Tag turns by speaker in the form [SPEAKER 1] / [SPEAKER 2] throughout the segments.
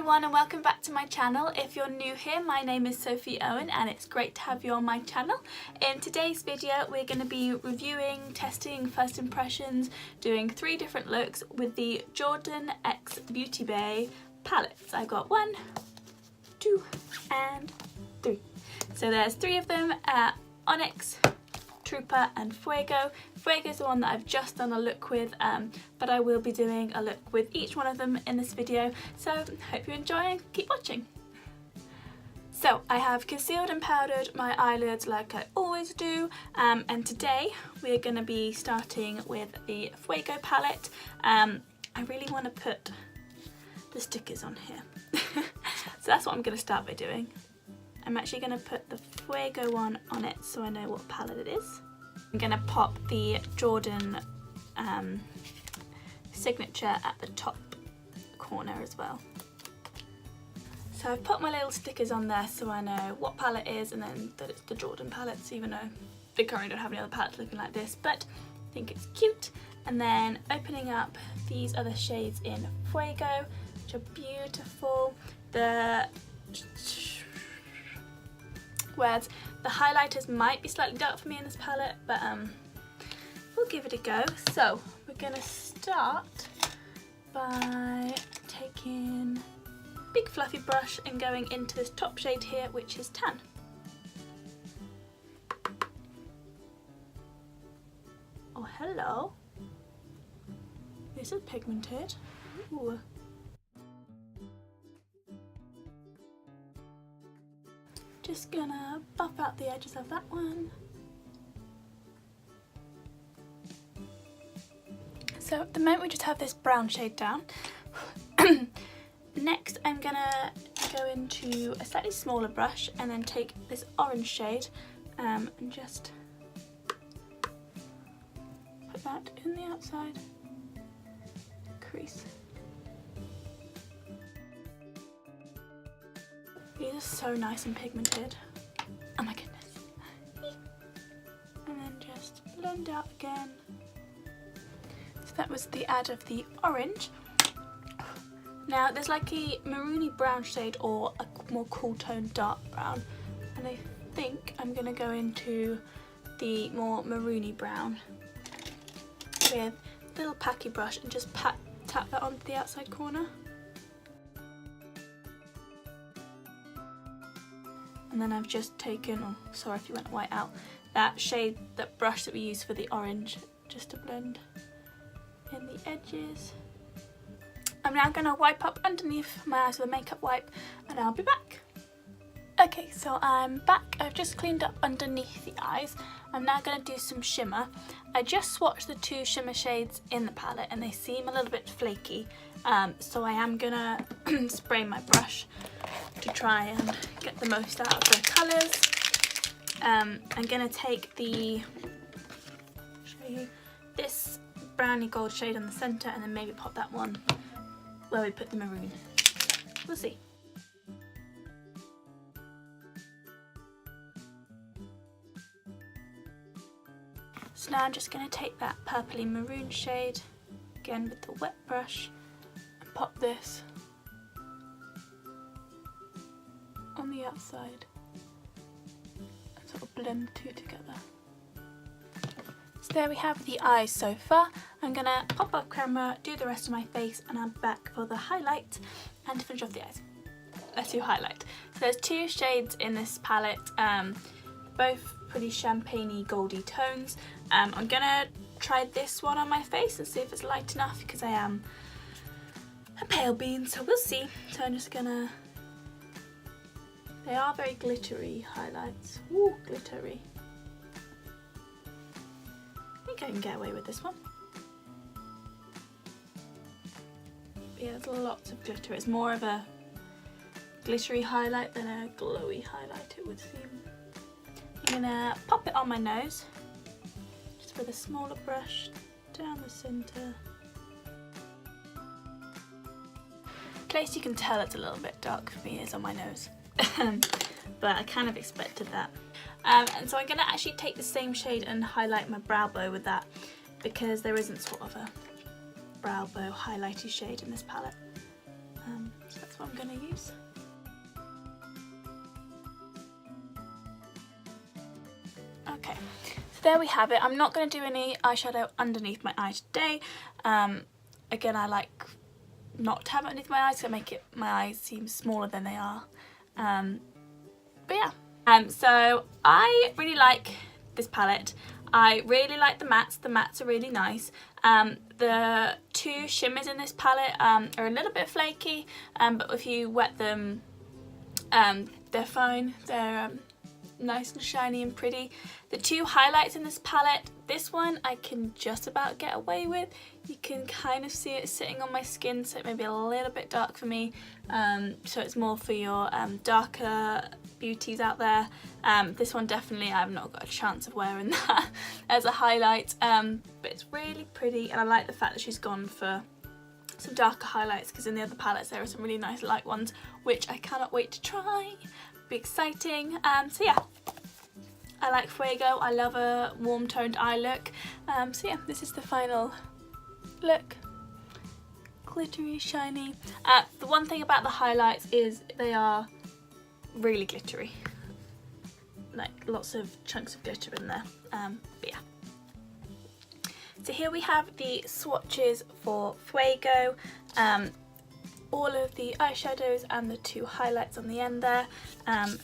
[SPEAKER 1] everyone and welcome back to my channel. If you're new here, my name is Sophie Owen and it's great to have you on my channel. In today's video we're going to be reviewing, testing first impressions, doing 3 different looks with the Jordan X Beauty Bay palettes. I've got 1, 2 and 3. So there's 3 of them, Onyx, Trooper and Fuego. Fuego is the one that I've just done a look with, but I will be doing a look with each one of them in this video, so hope you enjoy and keep watching. So I have concealed and powdered my eyelids like I always do, and today we're going to be starting with the Fuego palette. I really want to put the stickers on here, so that's what I'm going to start by doing. I'm actually going to put the Fuego one on it so I know what palette it is. I'm going to pop the Jordan signature at the top corner as well. So I've put my little stickers on there so I know what palette it is and then that it's the Jordan palettes, even though they currently don't have any other palettes looking like this, but I think it's cute. And then opening up these other shades in Fuego, which are beautiful. Whereas the highlighters might be slightly dark for me in this palette, but we'll give it a go. So we're going to start by taking a big fluffy brush and going into this top shade here, which is Tan. Oh, hello. This is pigmented. Ooh. Just gonna buff out the edges of that one. So at the moment we just have this brown shade down. Next I'm gonna go into a slightly smaller brush and then take this orange shade and just put that in the outside crease. These are so nice and pigmented. Oh my goodness. And then just blend out again. So that was the add of the orange. Now there's like a maroony brown shade or a more cool tone dark brown. And I think I'm going to go into the more maroony brown with a little packy brush and just tap that onto the outside corner. And then I've just taken, oh sorry if you went white out, that shade, that brush that we used for the orange, just to blend in the edges. I'm now going to wipe up underneath my eyes with a makeup wipe and I'll be back. Okay, so I'm back. I've just cleaned up underneath the eyes. I'm now going to do some shimmer. I just swatched the 2 shimmer shades in the palette and they seem a little bit flaky, so I am going to spray my brush to try and get the most out of the colours. I'm going to take this browny gold shade on the centre and then maybe pop that one where we put the maroon. We'll see. So now I'm just going to take that purpley maroon shade, again with the wet brush, and pop this on the outside and sort of blend the 2 together. So there we have the eyes so far. I'm going to pop off camera, do the rest of my face, and I'm back for the highlight and to finish off the eyes. Let's do highlight. So there's 2 shades in this palette, both pretty champagne-y goldy tones. I'm going to try this one on my face and see if it's light enough because I am a pale bean, so we'll see. So I'm just going to... They are very glittery highlights. Ooh, glittery. I think I can get away with this one. But yeah, there's lots of glitter. It's more of a glittery highlight than a glowy highlight, it would seem. I'm gonna pop it on my nose, just with a smaller brush down the centre. The place you can tell it's a little bit dark for me is on my nose. But I kind of expected that. And so I'm going to actually take the same shade and highlight my brow bow with that because there isn't sort of a brow bow highlighty shade in this palette. So that's what I'm I'm going to use. Okay, so there we have it. I'm not going to do any eyeshadow underneath my eye today. Again, I like not to have it underneath my eyes, so make my eyes seem smaller than they are. But yeah, so I really like this palette. I really like the mattes. The mattes are really nice. The two shimmers in this palette are a little bit flaky, but if you wet them, they're fine. They're nice and shiny and pretty. The two highlights in this palette, this one I can just about get away with. You can kind of see it sitting on my skin, so it may be a little bit dark for me. So it's more for your darker beauties out there. This one definitely I've not got a chance of wearing that as a highlight, but it's really pretty, and I like the fact that she's gone for some darker highlights, because in the other palettes there are some really nice light ones which I cannot wait to try. Be exciting. So yeah, I like Fuego. I love a warm toned eye look. So yeah, this is the final look. Glittery, shiny. The one thing about the highlights is they are really glittery, like lots of chunks of glitter in there. But yeah, so here we have the swatches for Fuego. All of the eyeshadows and the two highlights on the end there. I'll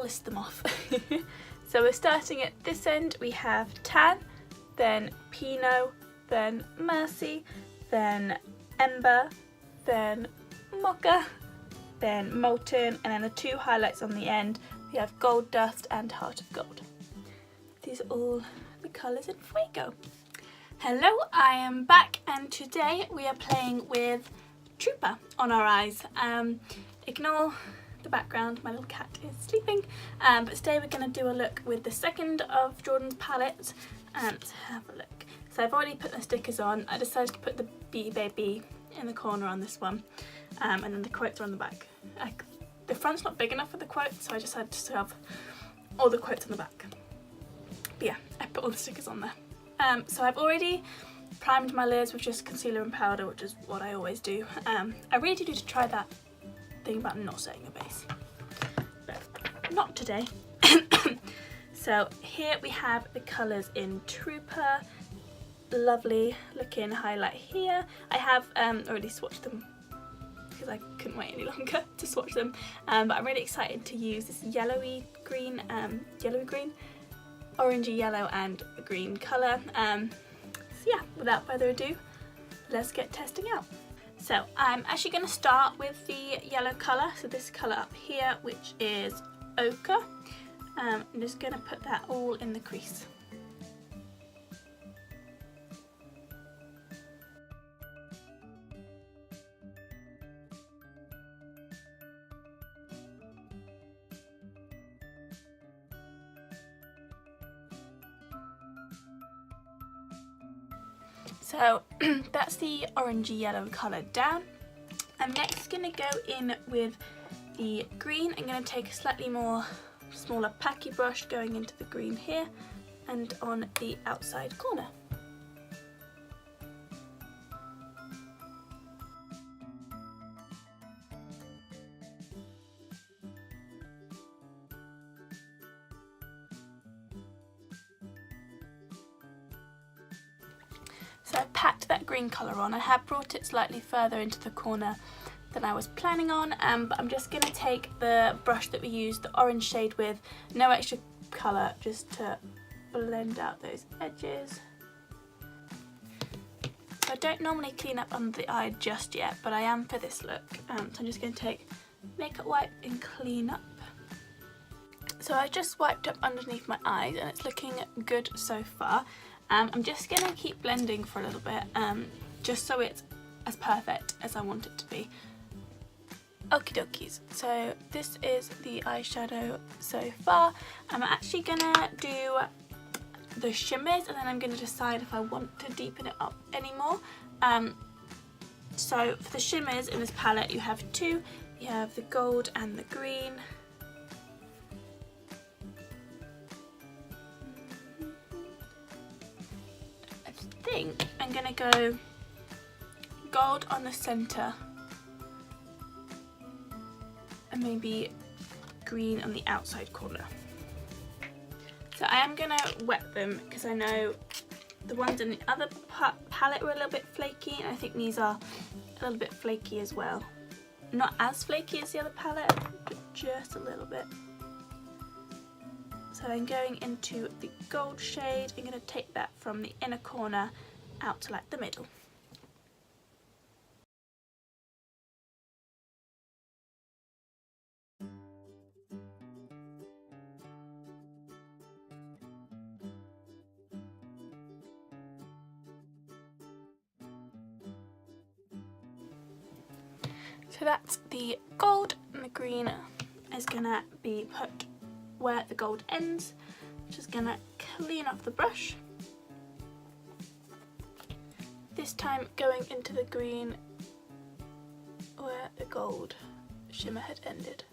[SPEAKER 1] list them off. So we're starting at this end. We have Tan, then Pinot, then Mercy, then Ember, then Mocha, then Molten, and then the two highlights on the end. We have Gold Dust and Heart of Gold. These are all the colours in Fuego. Hello, I am back, and today we are playing with Trooper on our eyes. Ignore the background, my little cat is sleeping, but today we're going to do a look with the second of Jordan's palettes. Let's have a look. So I've already put the stickers on. I decided to put the Bee Baby in the corner on this one, and then the quotes are on the back. The front's not big enough for the quotes, so I just had to have all the quotes on the back. But yeah, I put all the stickers on there. So I've already primed my layers with just concealer and powder, which is what I always do. I really do need to try that thing about not setting a base, but not today. So here we have the colours in Trooper. Lovely looking highlight here. I have already swatched them because I couldn't wait any longer to swatch them, but I'm really excited to use this yellowy green, orangey yellow and green colour. So yeah, without further ado, let's get testing out. So I'm actually going to start with the yellow colour, so this colour up here, which is Ochre. I'm just going to put that all in the crease. So that's the orangey yellow colour down. I'm next going to go in with the green. I'm going to take a slightly more smaller packy brush going into the green here and on the outside corner. So I've packed that green colour on. I have brought it slightly further into the corner than I was planning on, but I'm just going to take the brush that we used, the orange shade with, no extra colour, just to blend out those edges. So I don't normally clean up under the eye just yet, but I am for this look. So I'm just going to take makeup wipe and clean up. So I just wiped up underneath my eyes and it's looking good so far. I'm just going to keep blending for a little bit, just so it's as perfect as I want it to be. Okie dokies, so this is the eyeshadow so far. I'm actually going to do the shimmers and then I'm going to decide if I want to deepen it up anymore. So for the shimmers in this palette you have two. You have the gold and the green. I think I'm going to go gold on the centre and maybe green on the outside corner. So I am gonna wet them because I know the ones in the other palette were a little bit flaky, and I think these are a little bit flaky as well. Not as flaky as the other palette, but just a little bit. So I'm going into the gold shade. I'm going to take that from the inner corner out to like the middle. So that's the gold, and the green is going to be put where the gold ends. Just going to clean off the brush. This time going into the green where the gold shimmer had ended.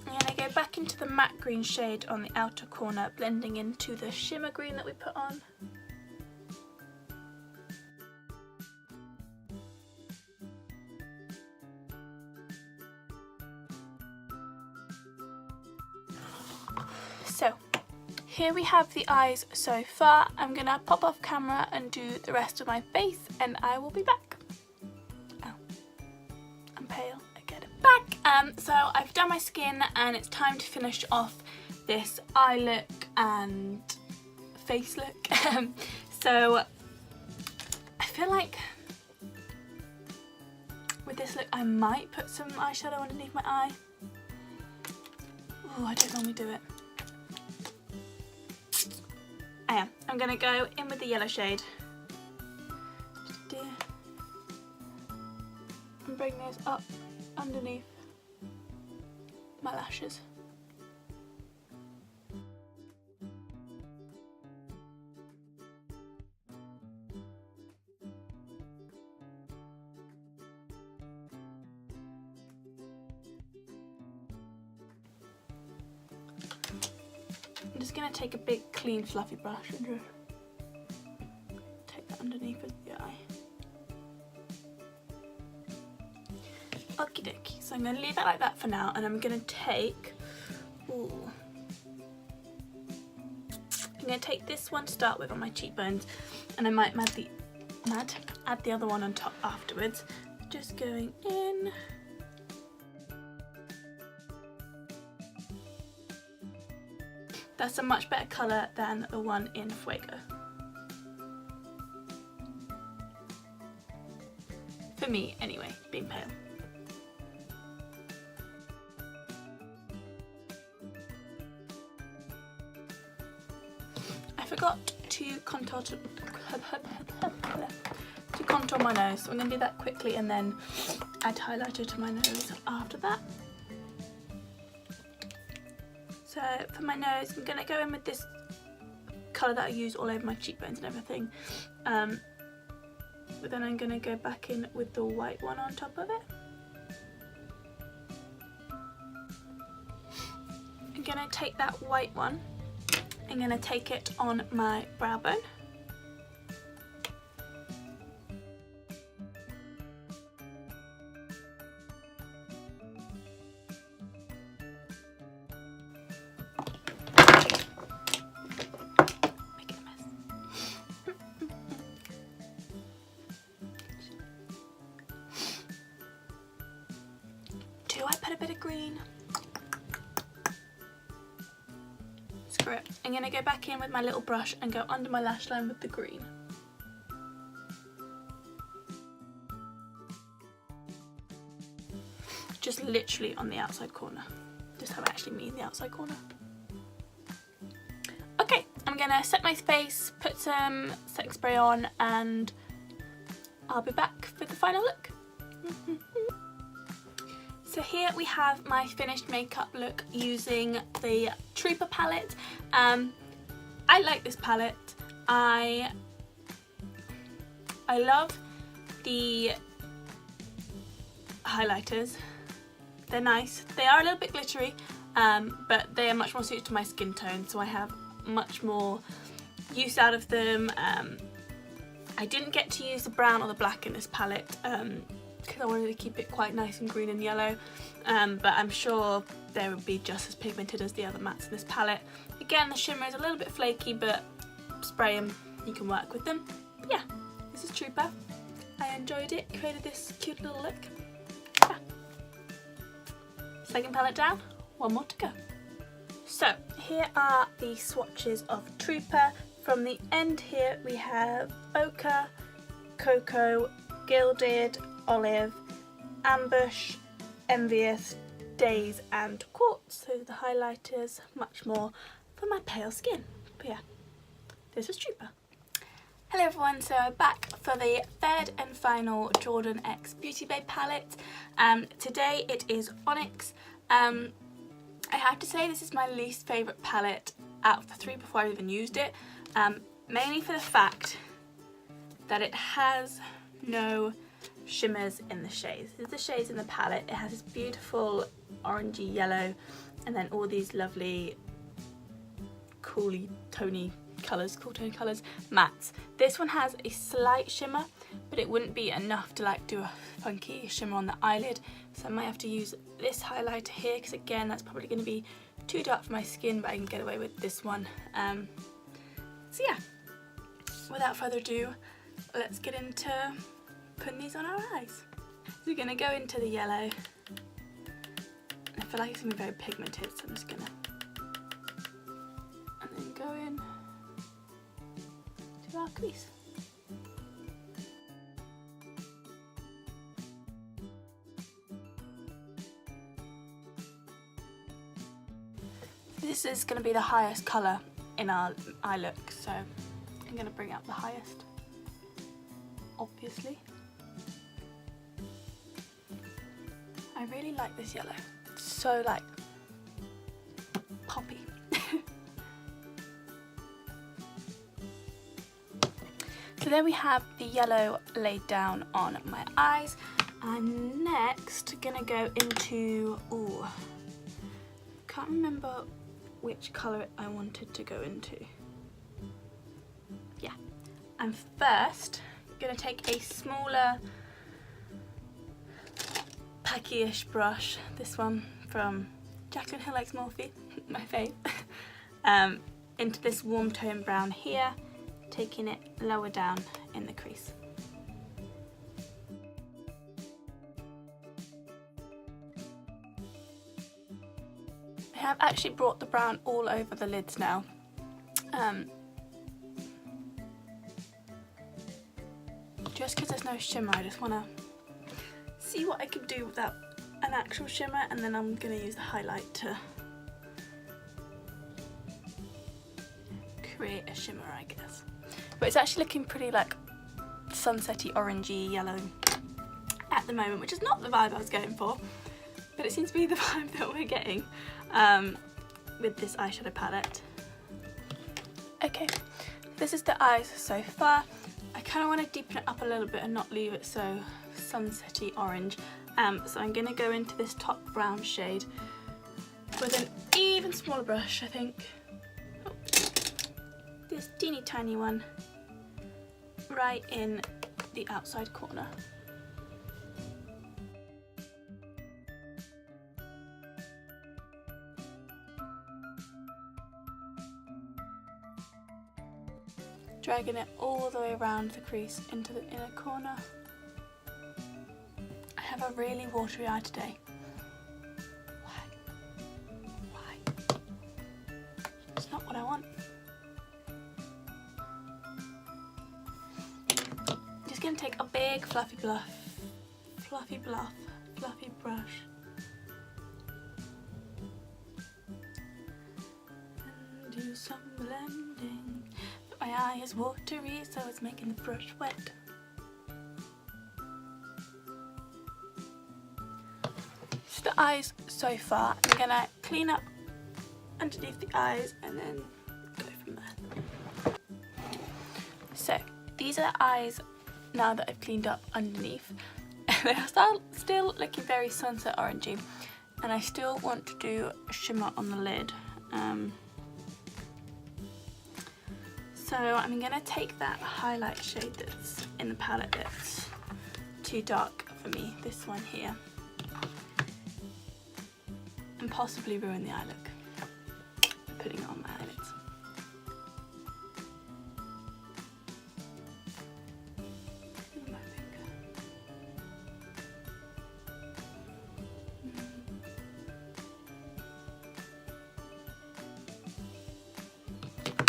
[SPEAKER 1] I'm going to go back into the matte green shade on the outer corner, blending into the shimmer green that we put on. So here we have the eyes so far. I'm gonna pop off camera and do the rest of my face, and I will be back. Oh, I'm pale, I get it back. So I've done my skin, and it's time to finish off this eye look and face look. So I feel like with this look I might put some eyeshadow underneath my eye. Oh, I don't normally do it. I'm going to go in with the yellow shade and bring those up underneath my lashes. I'm just going to take a big clean fluffy brush and just take that underneath of the eye. Okie dokie, so I'm going to leave it like that for now, and I'm going to take, I'm going to take this one to start with on my cheekbones, and I might add the other one on top afterwards. Just going in. That's a much better colour than the one in Fuego. For me, anyway, being pale. I forgot to contour my nose, so I'm going to do that quickly and then add highlighter to my nose after that. So for my nose, I'm going to go in with this colour that I use all over my cheekbones and everything. But then I'm going to go back in with the white one on top of it. I'm going to take that white one, I'm going to take it on my brow bone. Do I put a bit of green? Screw it. I'm going to go back in with my little brush and go under my lash line with the green. Just literally on the outside corner. Just how I actually mean the outside corner. Okay, I'm going to set my face, put some setting spray on, and I'll be back for the final look. So here we have my finished makeup look using the Trooper palette. I like this palette. I love the highlighters. They're nice. They are a little bit glittery, but they are much more suited to my skin tone, so I have much more use out of them. I didn't get to use the brown or the black in this palette because I wanted to keep it quite nice and green and yellow, but I'm sure they would be just as pigmented as the other mattes in this palette. Again, the shimmer is a little bit flaky, but spray them, you can work with them. But yeah, this is Trooper. I enjoyed it, created this cute little look. Yeah. Second palette down, one more to go. So here are the swatches of Trooper. From the end here we have Ochre, Cocoa, Gilded, Olive, Ambush, Envious, Daze and Quartz. Those are the highlighters, much more for my pale skin. But yeah, this is Trooper. Hello everyone, so I'm back for the third and final Jordan X Beauty Babe palette. Today it is Onyx. I have to say this is my least favourite palette out of the three before I even used it. Mainly for the fact that it has no shimmers in the shades. This is the shades in the palette. It has this beautiful orangey yellow and then all these lovely cool tone colours, mattes. This one has a slight shimmer, but it wouldn't be enough to like do a funky shimmer on the eyelid, so I might have to use this highlighter here because again that's probably going to be too dark for my skin, but I can get away with this one. So yeah, without further ado, let's get into putting these on our eyes. We're going to go into the yellow. I feel like it's going to be very pigmented, so I'm just going to, and then go in to our crease. This is going to be the highest colour in our eye look, so I'm going to bring out the highest, obviously. I really like this yellow. It's so like poppy. So there we have the yellow laid down on my eyes. I'm next gonna go into, ooh, can't remember which colour I wanted to go into. Yeah, I'm first gonna take a smaller packy-ish brush, this one from Jaclyn Hill X Morphe, my fave, into this warm tone brown here, taking it lower down in the crease. I have actually brought the brown all over the lids now. Just because there's no shimmer, I just want to see what I can do without an actual shimmer, and then I'm going to use the highlight to create a shimmer, I guess. But it's actually looking pretty like sunsetty, orangey, yellow at the moment, which is not the vibe I was going for, but it seems to be the vibe that we're getting with this eyeshadow palette. Okay, this is the eyes so far. I kind of want to deepen it up a little bit and not leave it so sunsetty orange, so I'm going to go into this top brown shade with an even smaller brush, I think. Oh, this teeny tiny one right in the outside corner. Dragging it all the way around the crease into the inner corner. I have a really watery eye today. Why? It's not what I want. Just gonna take a big fluffy brush and do some blending. My eye is watery, so it's making the brush wet. So the eyes so far, I'm gonna clean up underneath the eyes and then go from there. So these are the eyes now that I've cleaned up underneath. They are still looking very sunset orangey, and I still want to do a shimmer on the lid. So I'm going to take that highlight shade that's in the palette that's too dark for me, this one here, and possibly ruin the eye look, putting it on my eyelids.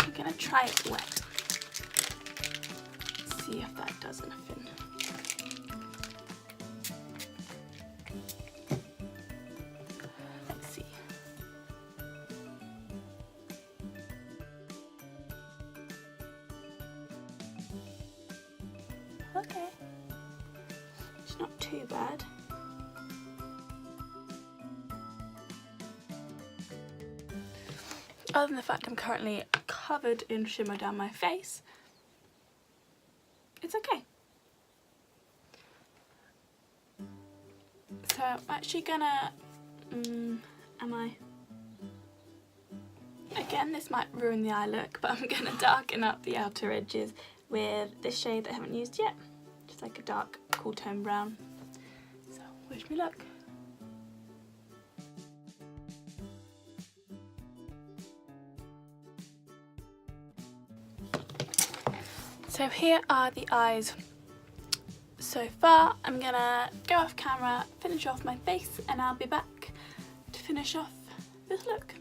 [SPEAKER 1] I'm gonna try it wet. See if that does anything. Let's see. Okay. It's not too bad. Other than the fact I'm currently covered in shimmer down my face, it's okay. So I'm actually gonna, again, this might ruin the eye look, but I'm gonna darken up the outer edges with this shade that I haven't used yet, just like a dark cool tone brown. So wish me luck. So here are the eyes so far. I'm gonna go off camera, finish off my face, and I'll be back to finish off this look.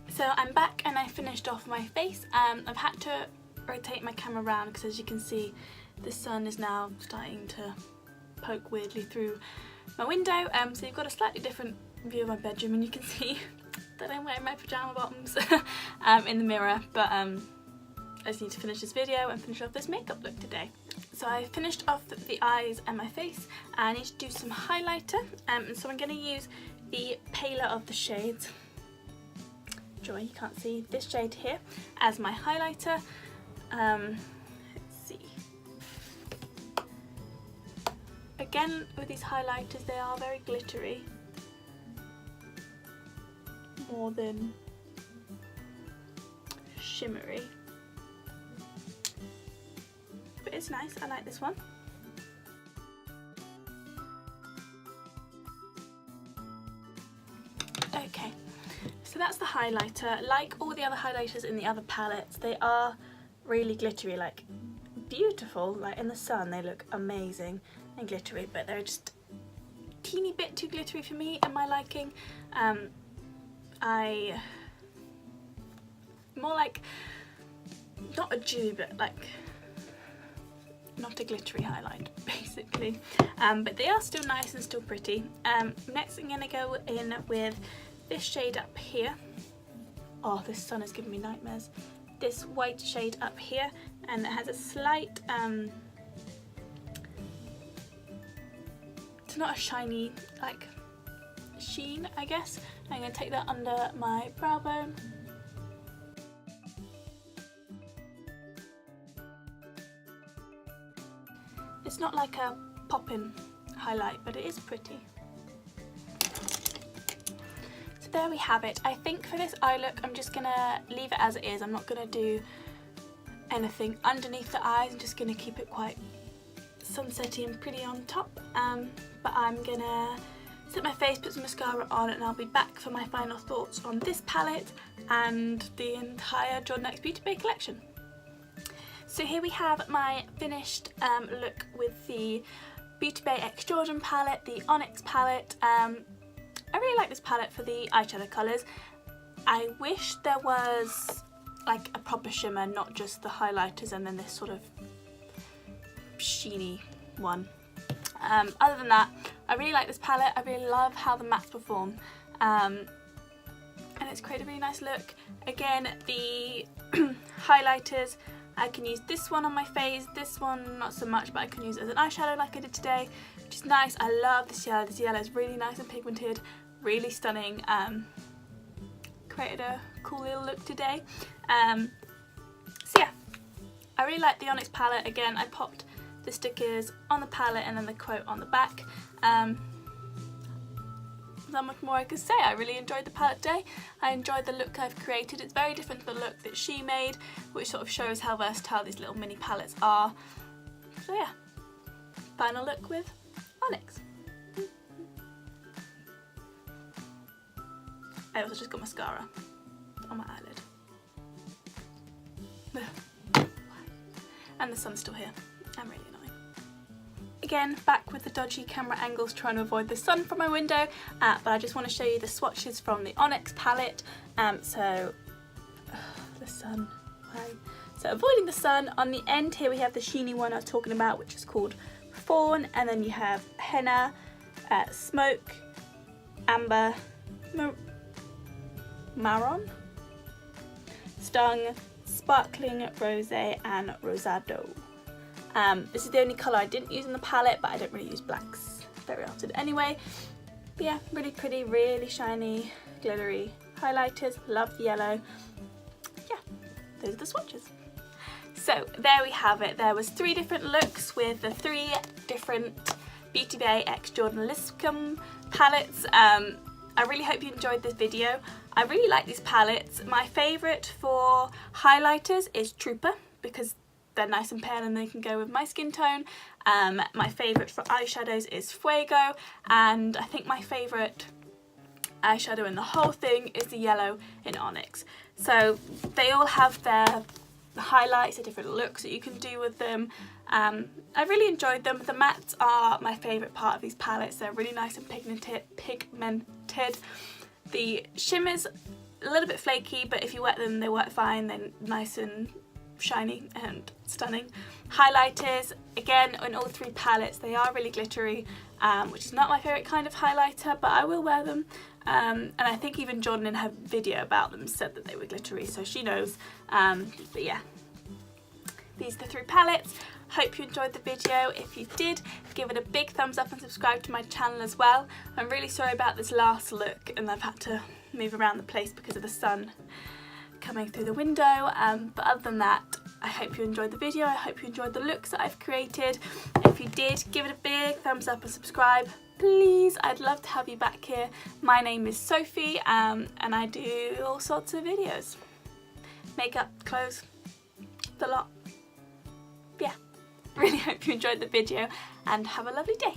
[SPEAKER 1] So I'm back and I finished off my face. I've had to rotate my camera around because, as you can see, the sun is now starting to poke weirdly through my window. So you've got a slightly different view of my bedroom, and you can see that I'm wearing my pyjama bottoms in the mirror, but I just need to finish this video and finish off this makeup look today. So I finished off the eyes and my face. I need to do some highlighter, and so I'm going to use the paler of the shades. Joy, you can't see this shade here as my highlighter. Let's see. Again, with these highlighters, they are very glittery, more than shimmery. But it's nice, I like this one. Okay, so that's the highlighter. Like all the other highlighters in the other palettes, they are really glittery, like beautiful. Like in the sun they look amazing and glittery, but they're just a teeny bit too glittery for me and my liking. I more like, not a dewy, but like not a glittery highlight basically, but they are still nice and still pretty. Next I'm gonna go in with this shade up here. Oh, this sun is giving me nightmares. This white shade up here, and it has a slight it's not a shiny like sheen, I guess. I'm going to take that under my brow bone. It's not like a pop-in highlight, but it is pretty. So there we have it. I think for this eye look I'm just going to leave it as it is. I'm not going to do anything underneath the eyes. I'm just going to keep it quite sunsetty and pretty on top. But I'm going to set my face, put some mascara on, and I'll be back for my final thoughts on this palette and the entire Jordan X Beauty Bay collection. So here we have my finished look with the Beauty Bay X Jordan palette, the Onyx palette. I really like this palette for the eyeshadow colours. I wish there was like a proper shimmer, not just the highlighters and then this sort of sheeny one. Other than that, I really like this palette. I really love how the mattes perform, and it's created a really nice look. Again, the highlighters, I can use this one on my face, this one not so much, but I can use it as an eyeshadow like I did today, which is nice. I love this yellow. This yellow is really nice and pigmented, really stunning. Created a cool little look today. So yeah, I really like the Onyx palette. Again, I popped the stickers on the palette and then the quote on the back. not much more I could say. I really enjoyed the palette today. I enjoyed the look I've created. It's very different to the look that she made, which sort of shows how versatile these little mini palettes are. So yeah, final look with Onyx. I also just got mascara on my eyelid. And the sun's still here. I'm really annoying. Again, back with the dodgy camera angles, trying to avoid the sun from my window, but I just want to show you the swatches from the Onyx palette. The sun, why? So avoiding the sun, on the end here we have the sheeny one I was talking about, which is called Fawn, and then you have Henna, Smoke, Amber, Marron, Stung, Sparkling, Rosé and Rosado. This is the only colour I didn't use in the palette, but I don't really use blacks very often anyway. But yeah, really pretty, really shiny, glittery highlighters. Love the yellow. Yeah, those are the swatches. So there we have it. There was 3 different looks with the 3 different Beauty Bay X Jordan Lipscome palettes. I really hope you enjoyed this video. I really like these palettes. My favourite for highlighters is Trooper, because they're nice and pale and they can go with my skin tone. My favourite for eyeshadows is Fuego, and I think my favourite eyeshadow in the whole thing is the yellow in Onyx. So they all have their highlights, the different looks that you can do with them. I really enjoyed them. The mattes are my favourite part of these palettes. They're really nice and pigmented. The shimmers, a little bit flaky, but if you wet them they work fine. They're nice and shiny and stunning. Highlighters, again in all 3 palettes, they are really glittery, which is not my favourite kind of highlighter, but I will wear them. And I think even Jordan in her video about them said that they were glittery, so she knows. But yeah, these are the 3 palettes. Hope you enjoyed the video. If you did, give it a big thumbs up and subscribe to my channel as well. I'm really sorry about this last look, and I've had to move around the place because of the sun coming through the window, but other than that, I hope you enjoyed the video. I hope you enjoyed the looks that I've created. If you did, give it a big thumbs up and subscribe, please. I'd love to have you back here. My name is Sophie, and I do all sorts of videos. Makeup, clothes, the lot. Yeah, really hope you enjoyed the video and have a lovely day.